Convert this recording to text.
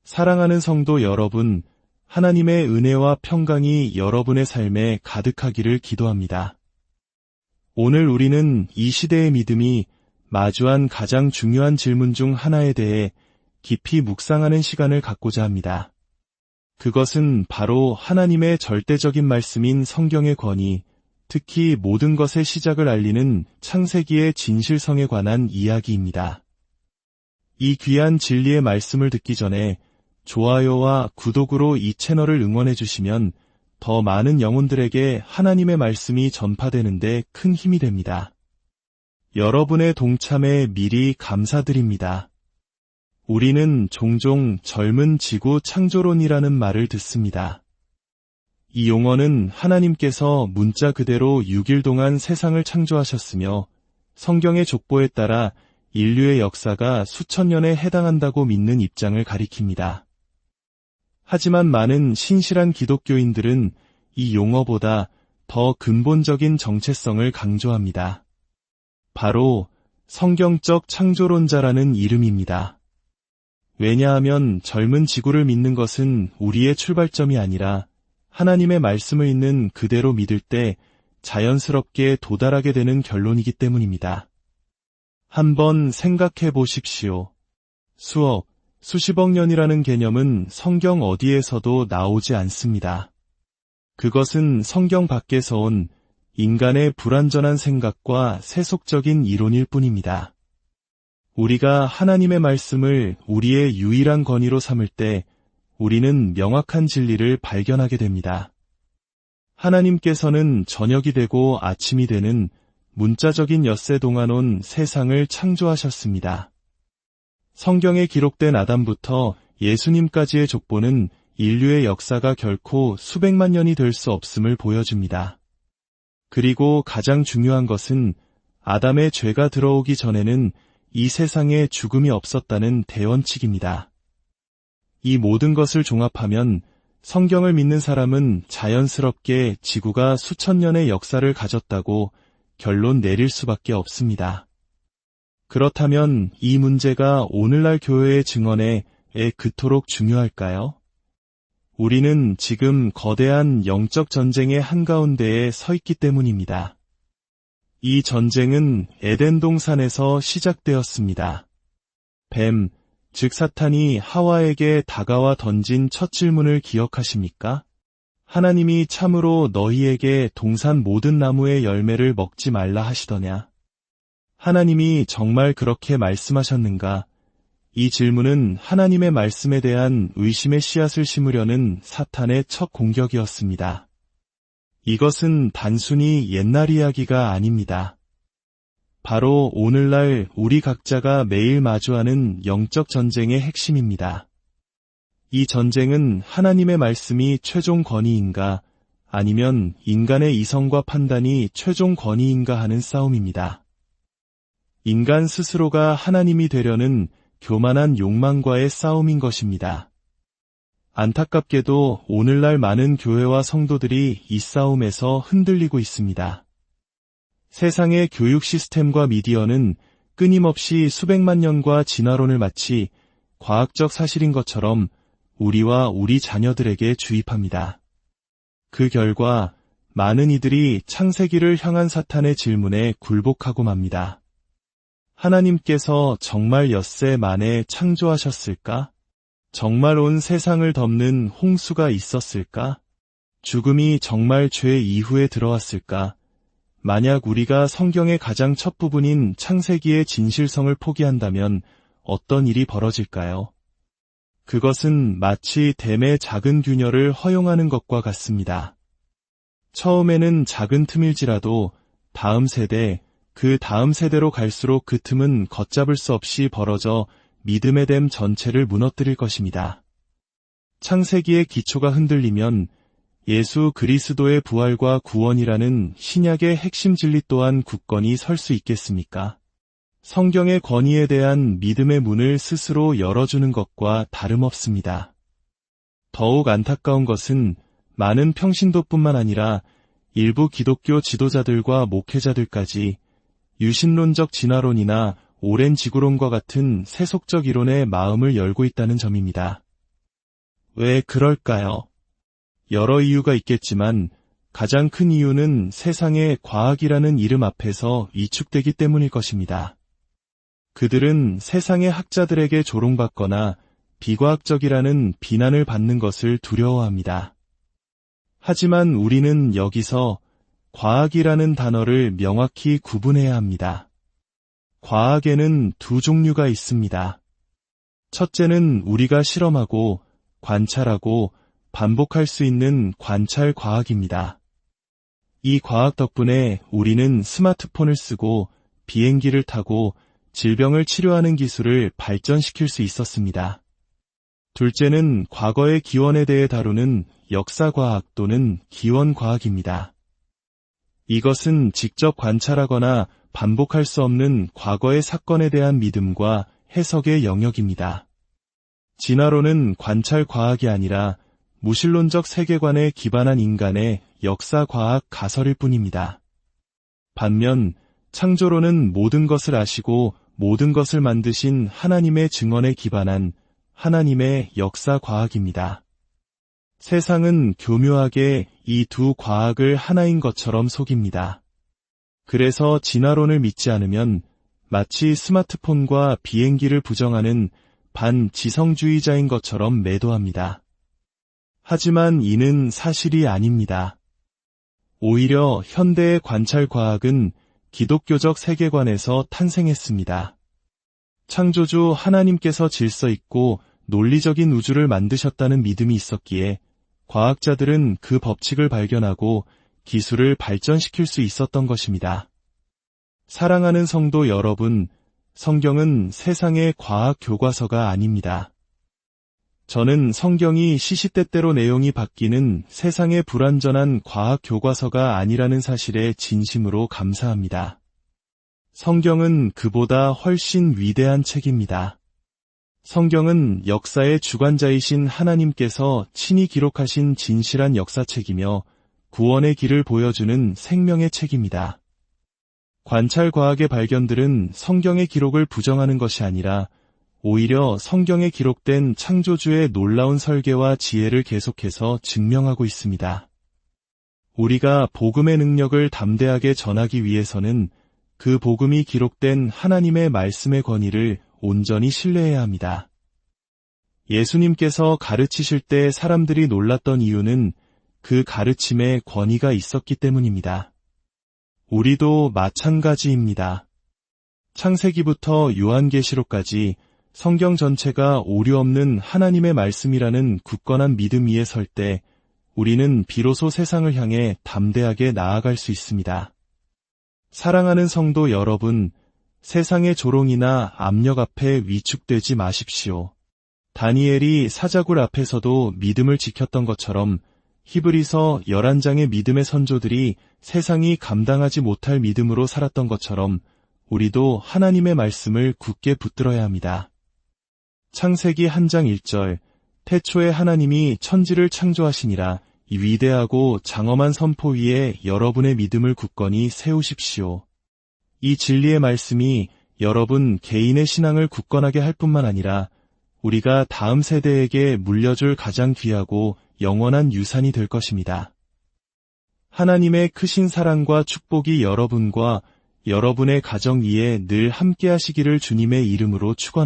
사랑하는 성도 여러분, 하나님의 은혜와 평강이 여러분의 삶에 가득하기를 기도합니다. 오늘 우리는 이 시대의 믿음이 마주한 가장 중요한 질문 중 하나에 대해 깊이 묵상하는 시간을 갖고자 합니다. 그것은 바로 하나님의 절대적인 말씀인 성경의 권위, 특히 모든 것의 시작을 알리는 창세기의 진실성에 관한 이야기입니다. 이 귀한 진리의 말씀을 듣기 전에 좋아요와 구독으로 이 채널을 응원해 주시면 더 많은 영혼들에게 하나님의 말씀이 전파되는데 큰 힘이 됩니다. 여러분의 동참에 미리 감사드립니다. 우리는 종종 젊은 지구 창조론이라는 말을 듣습니다. 이 용어는 하나님께서 문자 그대로 6일 동안 세상을 창조하셨으며 성경의 족보에 따라 인류의 역사가 수천 년에 해당한다고 믿는 입장을 가리킵니다. 하지만 많은 신실한 기독교인들은 이 용어보다 더 근본적인 정체성을 강조합니다. 바로 성경적 창조론자라는 이름입니다. 왜냐하면 젊은 지구를 믿는 것은 우리의 출발점이 아니라 하나님의 말씀을 있는 그대로 믿을 때 자연스럽게 도달하게 되는 결론이기 때문입니다. 한번 생각해 보십시오. 수억, 수십억 년이라는 개념은 성경 어디에서도 나오지 않습니다. 그것은 성경 밖에서 온 인간의 불완전한 생각과 세속적인 이론일 뿐입니다. 우리가 하나님의 말씀을 우리의 유일한 권위로 삼을 때 우리는 명확한 진리를 발견하게 됩니다. 하나님께서는 저녁이 되고 아침이 되는 문자적인 엿새 동안 온 세상을 창조하셨습니다. 성경에 기록된 아담부터 예수님까지의 족보는 인류의 역사가 결코 수백만 년이 될 수 없음을 보여줍니다. 그리고 가장 중요한 것은 아담의 죄가 들어오기 전에는 이 세상에 죽음이 없었다는 대원칙입니다. 이 모든 것을 종합하면 성경을 믿는 사람은 자연스럽게 지구가 수천 년의 역사를 가졌다고 결론 내릴 수밖에 없습니다. 그렇다면 이 문제가 오늘날 교회의 증언에 그토록 중요할까요? 우리는 지금 거대한 영적 전쟁의 한가운데에 서 있기 때문입니다. 이 전쟁은 에덴 동산에서 시작되었습니다. 뱀, 즉 사탄이 하와에게 다가와 던진 첫 질문을 기억하십니까? 하나님이 참으로 너희에게 동산 모든 나무의 열매를 먹지 말라 하시더냐? 하나님이 정말 그렇게 말씀하셨는가? 이 질문은 하나님의 말씀에 대한 의심의 씨앗을 심으려는 사탄의 첫 공격이었습니다. 이것은 단순히 옛날 이야기가 아닙니다. 바로 오늘날 우리 각자가 매일 마주하는 영적 전쟁의 핵심입니다. 이 전쟁은 하나님의 말씀이 최종 권위인가, 아니면 인간의 이성과 판단이 최종 권위인가 하는 싸움입니다. 인간 스스로가 하나님이 되려는 교만한 욕망과의 싸움인 것입니다. 안타깝게도 오늘날 많은 교회와 성도들이 이 싸움에서 흔들리고 있습니다. 세상의 교육 시스템과 미디어는 끊임없이 수백만 년과 진화론을 마치 과학적 사실인 것처럼 우리와 우리 자녀들에게 주입합니다. 그 결과 많은 이들이 창세기를 향한 사탄의 질문에 굴복하고 맙니다. 하나님께서 정말 엿새 만에 창조하셨을까? 정말 온 세상을 덮는 홍수가 있었을까? 죽음이 정말 죄 이후에 들어왔을까? 만약 우리가 성경의 가장 첫 부분인 창세기의 진실성을 포기한다면 어떤 일이 벌어질까요? 그것은 마치 댐의 작은 균열을 허용하는 것과 같습니다. 처음에는 작은 틈일지라도 다음 세대, 그 다음 세대로 갈수록 그 틈은 걷잡을 수 없이 벌어져 믿음의 댐 전체를 무너뜨릴 것입니다. 창세기의 기초가 흔들리면 예수 그리스도의 부활과 구원이라는 신약의 핵심 진리 또한 굳건히 설 수 있겠습니까? 성경의 권위에 대한 믿음의 문을 스스로 열어주는 것과 다름없습니다. 더욱 안타까운 것은 많은 평신도뿐만 아니라 일부 기독교 지도자들과 목회자들까지 유신론적 진화론이나 오랜 지구론과 같은 세속적 이론에 마음을 열고 있다는 점입니다. 왜 그럴까요? 여러 이유가 있겠지만 가장 큰 이유는 세상의 과학이라는 이름 앞에서 위축되기 때문일 것입니다. 그들은 세상의 학자들에게 조롱받거나 비과학적이라는 비난을 받는 것을 두려워합니다. 하지만 우리는 여기서 과학이라는 단어를 명확히 구분해야 합니다. 과학에는 두 종류가 있습니다. 첫째는 우리가 실험하고 관찰하고 반복할 수 있는 관찰 과학입니다. 이 과학 덕분에 우리는 스마트폰을 쓰고 비행기를 타고 질병을 치료하는 기술을 발전시킬 수 있었습니다. 둘째는 과거의 기원에 대해 다루는 역사과학 또는 기원과학입니다. 이것은 직접 관찰하거나 반복할 수 없는 과거의 사건에 대한 믿음과 해석의 영역입니다. 진화론은 관찰 과학이 아니라 무신론적 세계관에 기반한 인간의 역사과학 가설일 뿐입니다. 반면 창조론은 모든 것을 아시고 모든 것을 만드신 하나님의 증언에 기반한 하나님의 역사과학입니다. 세상은 교묘하게 이 두 과학을 하나인 것처럼 속입니다. 그래서 진화론을 믿지 않으면 마치 스마트폰과 비행기를 부정하는 반지성주의자인 것처럼 매도합니다. 하지만 이는 사실이 아닙니다. 오히려 현대의 관찰과학은 기독교적 세계관에서 탄생했습니다. 창조주 하나님께서 질서 있고 논리적인 우주를 만드셨다는 믿음이 있었기에 과학자들은 그 법칙을 발견하고 기술을 발전시킬 수 있었던 것입니다. 사랑하는 성도 여러분, 성경은 세상의 과학 교과서가 아닙니다. 저는 성경이 시시때때로 내용이 바뀌는 세상의 불완전한 과학 교과서가 아니라는 사실에 진심으로 감사합니다. 성경은 그보다 훨씬 위대한 책입니다. 성경은 역사의 주관자이신 하나님께서 친히 기록하신 진실한 역사책이며 구원의 길을 보여주는 생명의 책입니다. 관찰과학의 발견들은 성경의 기록을 부정하는 것이 아니라 오히려 성경에 기록된 창조주의 놀라운 설계와 지혜를 계속해서 증명하고 있습니다. 우리가 복음의 능력을 담대하게 전하기 위해서는 그 복음이 기록된 하나님의 말씀의 권위를 온전히 신뢰해야 합니다. 예수님께서 가르치실 때 사람들이 놀랐던 이유는 그 가르침에 권위가 있었기 때문입니다. 우리도 마찬가지입니다. 창세기부터 요한계시록까지 성경 전체가 오류 없는 하나님의 말씀이라는 굳건한 믿음 위에 설 때 우리는 비로소 세상을 향해 담대하게 나아갈 수 있습니다. 사랑하는 성도 여러분, 세상의 조롱이나 압력 앞에 위축되지 마십시오. 다니엘이 사자굴 앞에서도 믿음을 지켰던 것처럼 히브리서 11장의 믿음의 선조들이 세상이 감당하지 못할 믿음으로 살았던 것처럼 우리도 하나님의 말씀을 굳게 붙들어야 합니다. 창세기 1장 1절, 태초에 하나님이 천지를 창조하시니라. 이 위대하고 장엄한 선포 위에 여러분의 믿음을 굳건히 세우십시오. 이 진리의 말씀이 여러분 개인의 신앙을 굳건하게 할 뿐만 아니라 우리가 다음 세대에게 물려줄 가장 귀하고 영원한 유산이 될 것입니다. 하나님의 크신 사랑과 축복이 여러분과 여러분의 가정 위에 늘 함께 하시기를 주님의 이름으로 축원합니다.